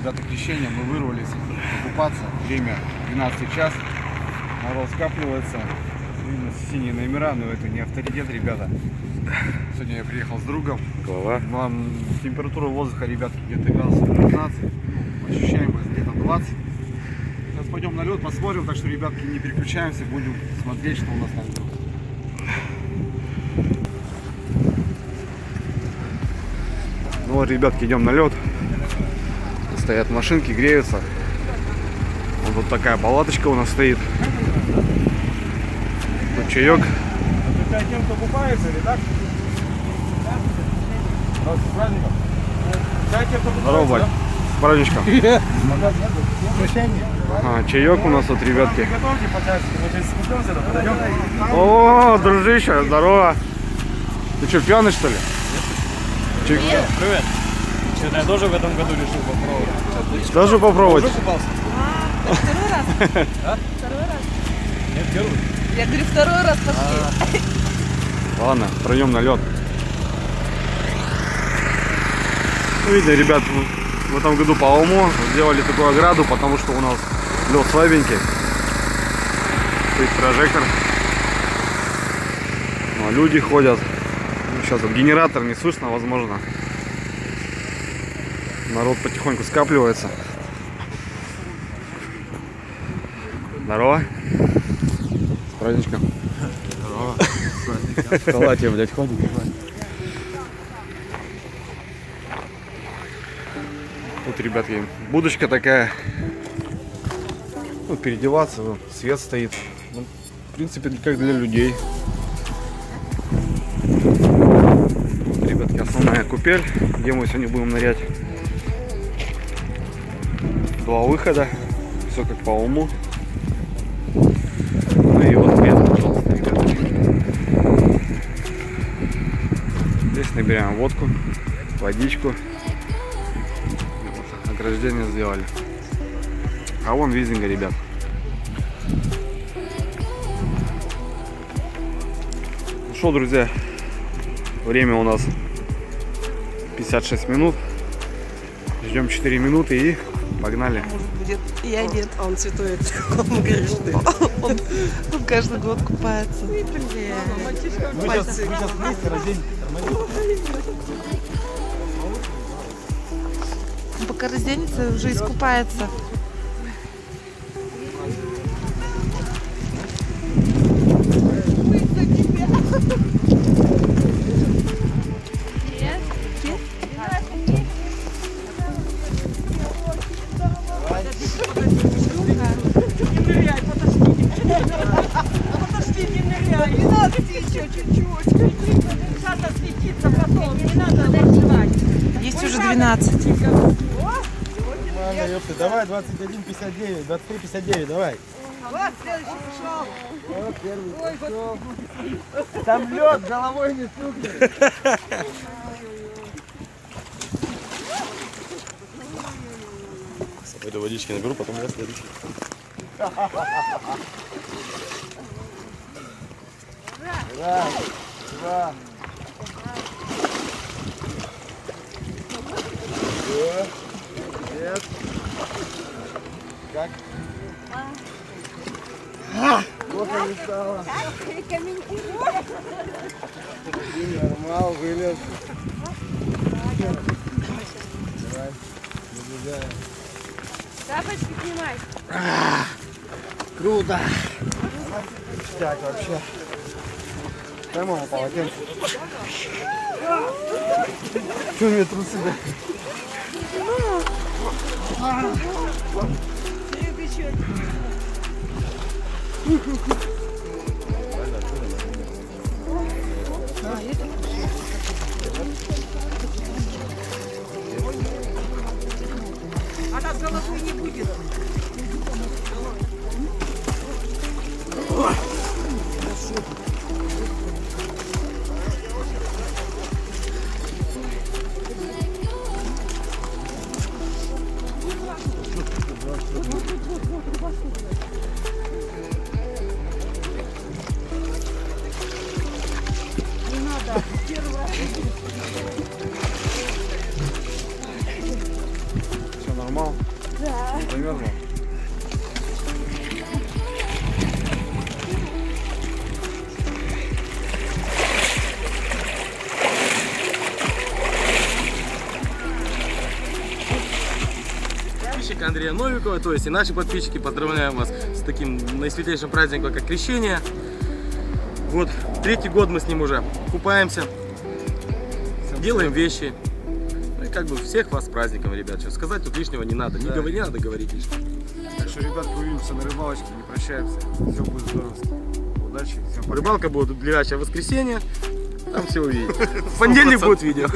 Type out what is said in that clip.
ребята, крещения, мы вырвались покупаться. Время 12 час, народ скапливается. Видно синие номера, но это не авторитет, ребята. Сегодня я приехал с другом. Вам температура воздуха, ребятки, где-то градусов 15. Ощущаемость где-то 20. Сейчас пойдем на лед, посмотрим, так что, ребятки, не переключаемся, будем смотреть, что у нас на льду. Ну вот, ребятки, идем на лед. Стоят машинки, греются. Вот тут такая палаточка у нас стоит. Тут чаек. Это тем, кто купается, или так? Здорово, Бать. С праздничком. Чаек у нас тут, ребятки. О, дружище, здорово. Ты что, пьяный, что ли? Привет. Что-то я тоже в этом году решил попробовать. Тоже попробовать? Купался? Второй раз? А? Второй раз? Нет, первый. Я говорю, второй раз пошли. Ладно, пройдем на лед. Ну, видно, ребят, в этом году по уму сделали такую ограду, потому что у нас лед слабенький. Стоит прожектор. Ну, а люди ходят. Ну, сейчас вот генератор не слышно, возможно. Народ потихоньку скапливается. Здорово. С праздничком. Здорово. В халате, блядь, ходит. Тут, ребятки, будочка такая. Ну, переодеваться, ну, свет стоит. Ну, в принципе, как для людей. Тут, ребятки, основная купель, где мы сегодня будем нырять. Два выхода. Все как по уму. Ну и вот это, пожалуйста, ребята. Здесь набираем водку, водичку. Ограждение сделали. А вон визинга, ребят. Ну что, друзья, время у нас 56 минут. Ждем 4 минуты и погнали. Может, будет и одет, а он святой. Он говорит, что он каждый год купается. Мы сейчас вместе разденем. Он пока разденется, уже искупается. Есть уже 12. Ладно, ёпты, давай 21:59, 23:59, давай. Вот следующий пошел. Вот первый пошел. Там лед, головой не стукнет. Пойду водички наберу, потом я следующий. Раз, два. Нет. Как? Плохо не стало. Нормал, вылез. Давай, наблюдаем. Тапочки снимай. Круто. Так, вообще. Дай мама полотенце. Чего мне трусы? Она с головой не будет. Нормал? Да. Не замерзла? Подписчик Андрея Новикова, то есть и наши подписчики, поздравляем вас с таким наисветлейшим праздником, как Крещение. Вот, 3-й год мы с ним уже купаемся, делаем вещи. Ну и как бы всех вас с праздником, ребят. Что сказать тут лишнего не надо, не надо говорить лишнего. Так что, ребят, увидимся на рыбалочке, не прощаемся. Все будет здорово. Удачи, всем пока. Рыбалка будет в ближайшее воскресенье, там все увидите. В понедельник будет видео.